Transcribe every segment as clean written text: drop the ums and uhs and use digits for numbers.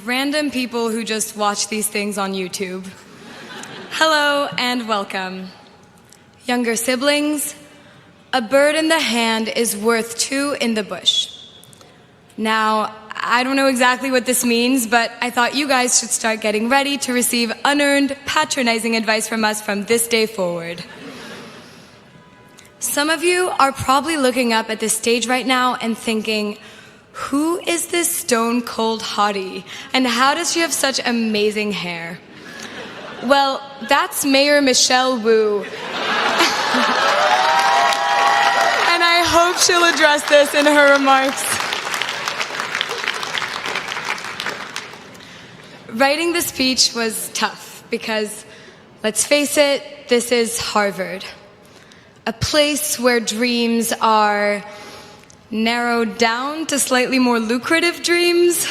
random people who just watch these things on YouTube. Hello and welcome. Younger siblings, a bird in the hand is worth two in the bush. Now, I don't know exactly what this means, but I thought you guys should start getting ready to receive unearned, patronizing advice from us from this day forward. Some of you are probably looking up at this stage right now and thinking, who is this stone-cold hottie? And how does she have such amazing hair? Well, that's Mayor Michelle Wu. And I hope she'll address this in her remarks. Writing the speech was tough because, let's face it, this is Harvard. A place where dreams are narrowed down to slightly more lucrative dreams.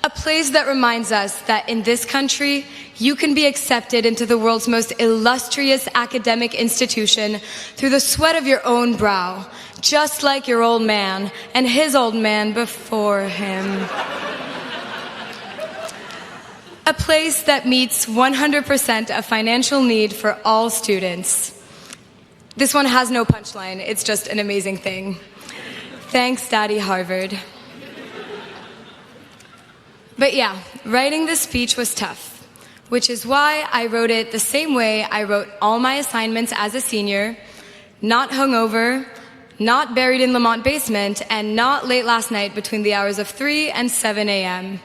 A place that reminds us that in this country, you can be accepted into the world's most illustrious academic institution through the sweat of your own brow, just like your old man and his old man before him. A place that meets 100% of financial need for all students. This one has no punchline, it's just an amazing thing. Thanks, Daddy Harvard. But yeah, writing this speech was tough, which is why I wrote it the same way I wrote all my assignments as a senior, not hungover, not buried in Lamont basement, and not late last night between the hours of 3 and 7 a.m.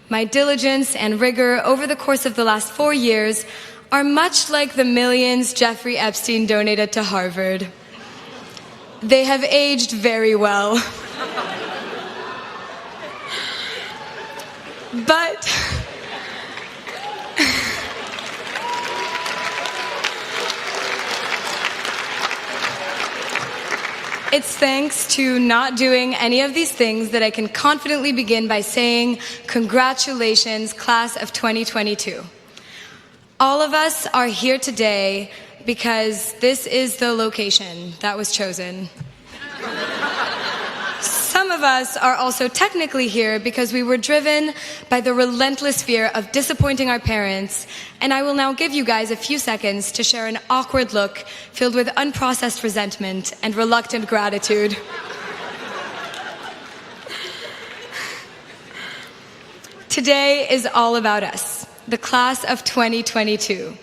My diligence and rigor over the course of the last 4 years are much like the millions Jeffrey Epstein donated to Harvard. They have aged very well. But it's thanks to not doing any of these things that I can confidently begin by saying, congratulations, class of 2022. All of us are here today because this is the location that was chosen. Some of us are also technically here because we were driven by the relentless fear of disappointing our parents, and I will now give you guys a few seconds to share an awkward look filled with unprocessed resentment and reluctant gratitude. Today is all about us. The class of 2022,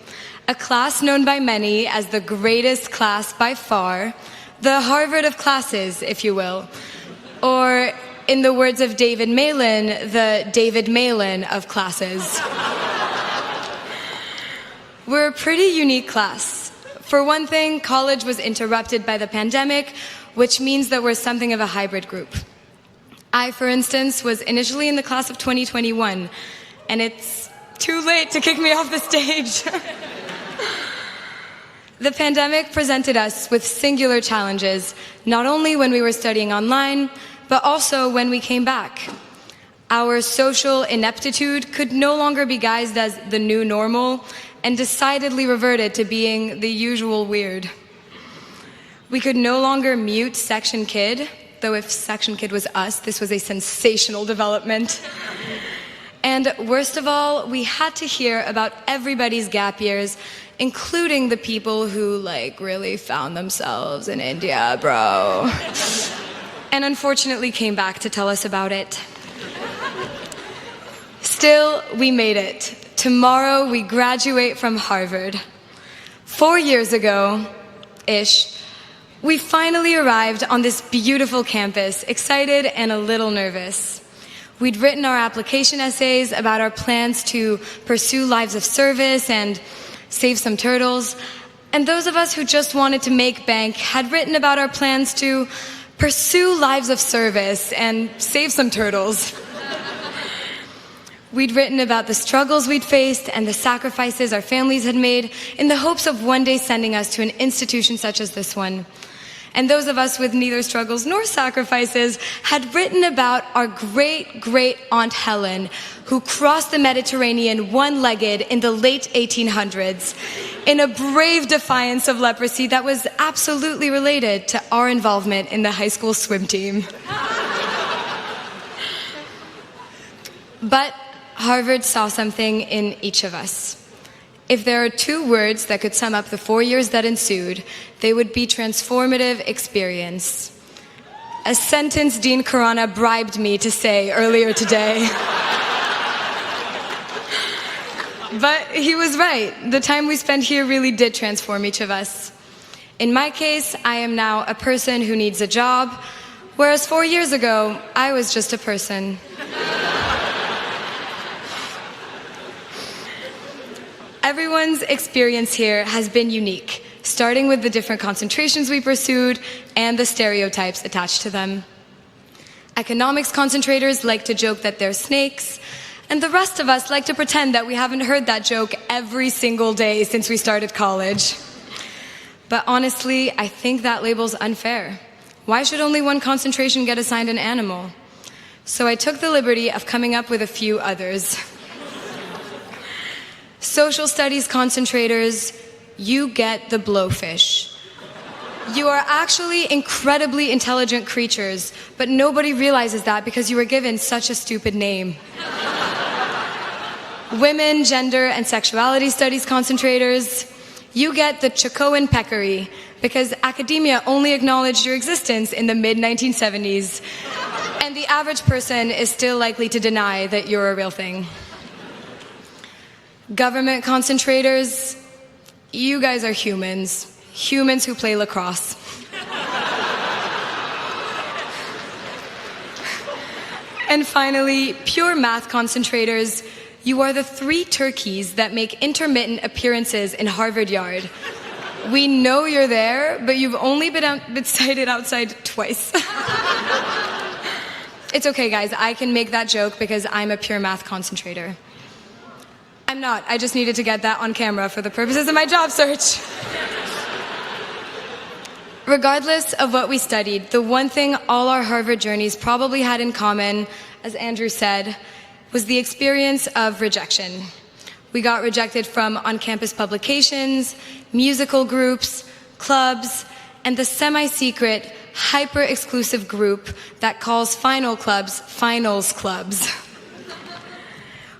a class known by many as the greatest class by far, the Harvard of classes, if you will, or in the words of David Malin, the David Malin of classes. We're a pretty unique class. For one thing, college was interrupted by the pandemic, which means that we're something of a hybrid group. I, for instance, was initially in the class of 2021, and it's too late to kick me off the stage. The pandemic presented us with singular challenges, not only when we were studying online, but also when we came back. Our social ineptitude could no longer be guised as the new normal and decidedly reverted to being the usual weird. We could no longer mute Section Kid, though if Section Kid was us, this was a sensational development. And worst of all, we had to hear about everybody's gap years, including the people who, really found themselves in India, bro. And unfortunately came back to tell us about it. Still, we made it. Tomorrow, we graduate from Harvard. 4 years ago-ish, we finally arrived on this beautiful campus, excited and a little nervous. We'd written our application essays about our plans to pursue lives of service and save some turtles. And those of us who just wanted to make bank had written about our plans to pursue lives of service and save some turtles. We'd written about the struggles we'd faced and the sacrifices our families had made in the hopes of one day sending us to an institution such as this one. And those of us with neither struggles nor sacrifices had written about our great-great-aunt Helen, who crossed the Mediterranean one-legged in the late 1800s, in a brave defiance of leprosy that was absolutely related to our involvement in the high school swim team. But Harvard saw something in each of us. If there are two words that could sum up the 4 years that ensued, they would be transformative experience. A sentence Dean Khurana bribed me to say earlier today. But he was right. The time we spent here really did transform each of us. In my case, I am now a person who needs a job, whereas 4 years ago, I was just a person. Everyone's experience here has been unique, starting with the different concentrations we pursued and the stereotypes attached to them. Economics concentrators like to joke that they're snakes, and the rest of us like to pretend that we haven't heard that joke every single day since we started college. But honestly, I think that label's unfair. Why should only one concentration get assigned an animal? So I took the liberty of coming up with a few others. Social studies concentrators, you get the blowfish. You are actually incredibly intelligent creatures, but nobody realizes that because you were given such a stupid name. Women, gender, and sexuality studies concentrators, you get the Chacoan peccary because academia only acknowledged your existence in the mid-1970s, and the average person is still likely to deny that you're a real thing. Government concentrators, you guys are humans who play lacrosse. And finally, pure math concentrators, you are the 3 turkeys that make intermittent appearances in Harvard Yard. We know you're there, but you've only been sighted outside twice. It's okay, guys, I can make that joke because I'm a pure math concentrator. I'm not. I just needed to get that on camera for the purposes of my job search. Regardless of what we studied, the one thing all our Harvard journeys probably had in common, as Andrew said, was the experience of rejection. We got rejected from on-campus publications, musical groups, clubs, and the semi-secret, hyper-exclusive group that calls final clubs finals clubs.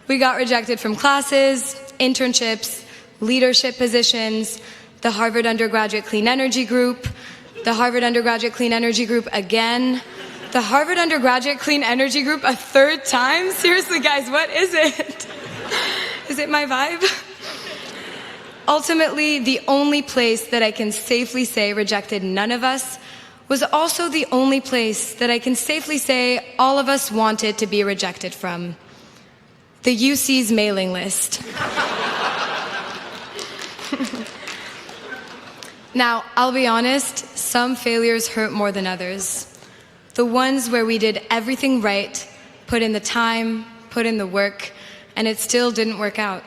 We got rejected from classes, internships, leadership positions, the Harvard Undergraduate Clean Energy Group, the Harvard Undergraduate Clean Energy Group again, the Harvard Undergraduate Clean Energy Group a 3rd time? Seriously, guys, what is it? Is it my vibe? Ultimately, the only place that I can safely say rejected none of us was also the only place that I can safely say all of us wanted to be rejected from. The UC's mailing list. Now, I'll be honest, some failures hurt more than others. The ones where we did everything right, put in the time, put in the work, and it still didn't work out.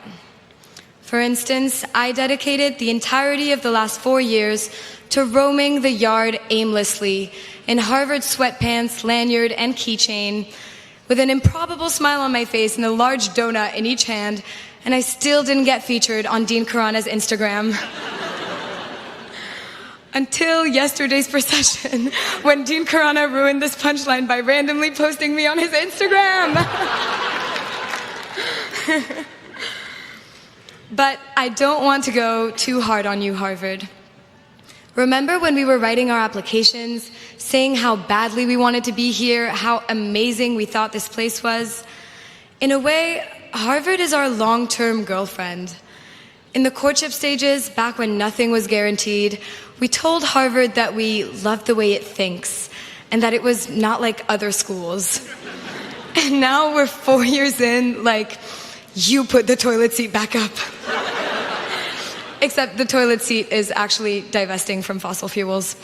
For instance, I dedicated the entirety of the last 4 years to roaming the yard aimlessly in Harvard sweatpants, lanyard, and keychain, with an improbable smile on my face and a large donut in each hand, and I still didn't get featured on Dean Khurana's Instagram. Until yesterday's procession, when Dean Khurana ruined this punchline by randomly posting me on his Instagram. But I don't want to go too hard on you, Harvard. Remember when we were writing our applications, saying how badly we wanted to be here, how amazing we thought this place was? In a way, Harvard is our long-term girlfriend. In the courtship stages, back when nothing was guaranteed, we told Harvard that we loved the way it thinks and that it was not like other schools. And now we're 4 years in, like, you put the toilet seat back up. Except the toilet seat is actually divesting from fossil fuels.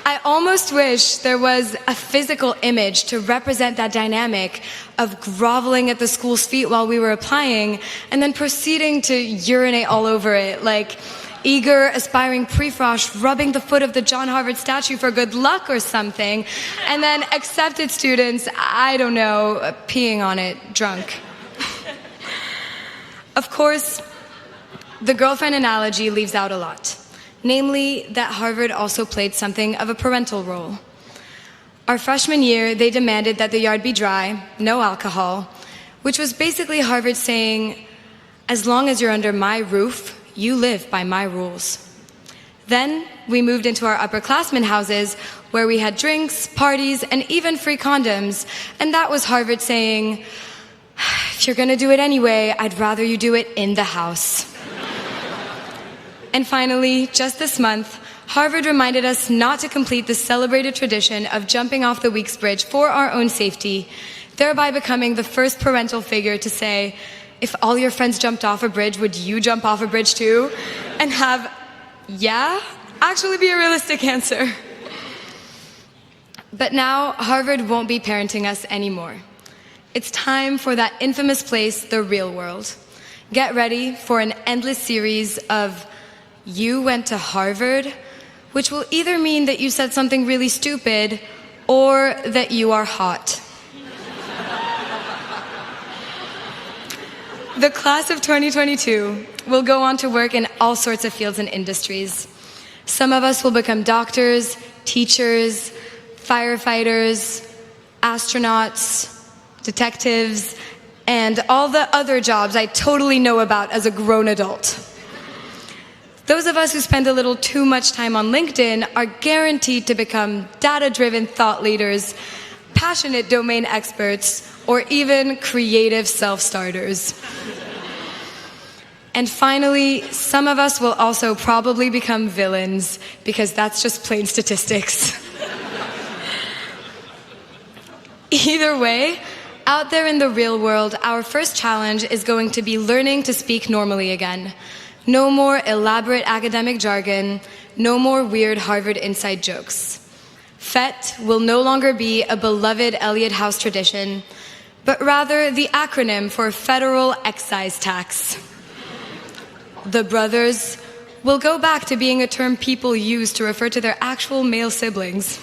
I almost wish there was a physical image to represent that dynamic of groveling at the school's feet while we were applying and then proceeding to urinate all over it, like eager, aspiring prefrosh rubbing the foot of the John Harvard statue for good luck or something, and then accepted students, I don't know, peeing on it, drunk. Of course, the girlfriend analogy leaves out a lot. Namely, that Harvard also played something of a parental role. Our freshman year, they demanded that the yard be dry, no alcohol, which was basically Harvard saying, as long as you're under my roof, you live by my rules. Then we moved into our upperclassmen houses where we had drinks, parties, and even free condoms, and that was Harvard saying, if you're gonna do it anyway, I'd rather you do it in the house. And finally, just this month, Harvard reminded us not to complete the celebrated tradition of jumping off the Weeks Bridge for our own safety, thereby becoming the first parental figure to say, if all your friends jumped off a bridge, would you jump off a bridge too? And have, yeah, actually be a realistic answer. But now, Harvard won't be parenting us anymore. It's time for that infamous place, the real world. Get ready for an endless series of "you went to Harvard," which will either mean that you said something really stupid or that you are hot. The class of 2022 will go on to work in all sorts of fields and industries. Some of us will become doctors, teachers, firefighters, astronauts, detectives, and all the other jobs I totally know about as a grown adult. Those of us who spend a little too much time on LinkedIn are guaranteed to become data-driven thought leaders, passionate domain experts, or even creative self-starters. And finally, some of us will also probably become villains, because that's just plain statistics. Either way, out there in the real world, our first challenge is going to be learning to speak normally again. No more elaborate academic jargon, no more weird Harvard inside jokes. FET will no longer be a beloved Eliot House tradition, but rather the acronym for Federal Excise Tax. The brothers will go back to being a term people use to refer to their actual male siblings.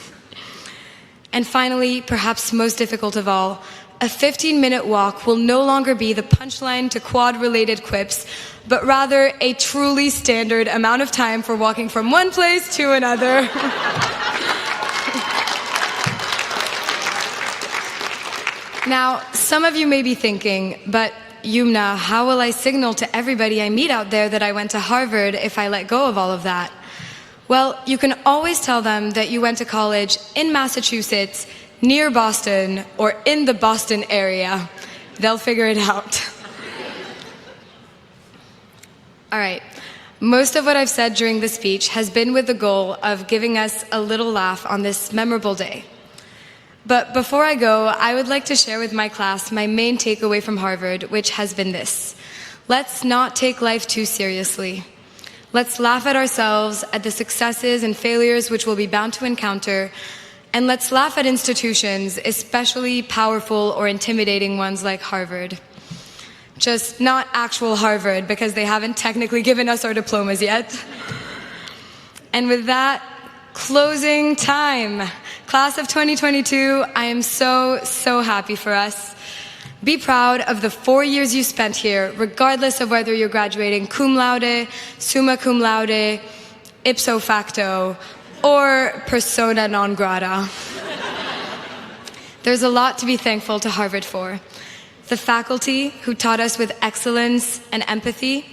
And finally, perhaps most difficult of all, a 15-minute walk will no longer be the punchline to quad-related quips, but rather a truly standard amount of time for walking from one place to another. Now, some of you may be thinking, but Youmna, how will I signal to everybody I meet out there that I went to Harvard if I let go of all of that? Well, you can always tell them that you went to college in Massachusetts, near Boston, or in the Boston area. They'll figure it out. All right, most of what I've said during the speech has been with the goal of giving us a little laugh on this memorable day. But before I go, I would like to share with my class my main takeaway from Harvard, which has been this: let's not take life too seriously. Let's laugh at ourselves, at the successes and failures which we'll be bound to encounter, and let's laugh at institutions, especially powerful or intimidating ones like Harvard. Just not actual Harvard, because they haven't technically given us our diplomas yet. And with that, closing time. Class of 2022, I am so happy for us. Be proud of the 4 years you spent here, regardless of whether you're graduating cum laude, summa cum laude, ipso facto, or persona non grata. There's a lot to be thankful to Harvard for. The faculty who taught us with excellence and empathy,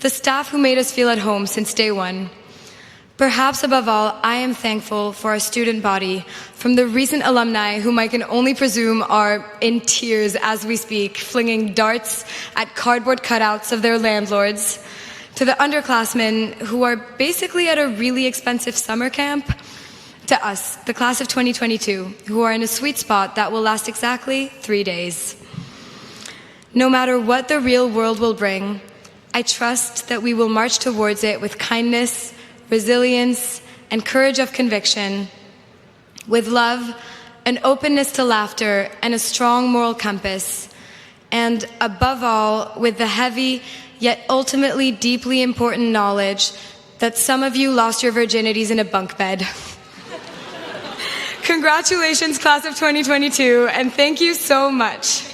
the staff who made us feel at home since day one. Perhaps above all, I am thankful for our student body, from the recent alumni whom I can only presume are in tears as we speak, flinging darts at cardboard cutouts of their landlords, to the underclassmen who are basically at a really expensive summer camp, to us, the class of 2022, who are in a sweet spot that will last exactly 3 days. No matter what the real world will bring, I trust that we will march towards it with kindness, resilience, and courage of conviction, with love, an openness to laughter, and a strong moral compass, and above all, with the heavy yet ultimately deeply important knowledge that some of you lost your virginities in a bunk bed. Congratulations, class of 2022, and thank you so much.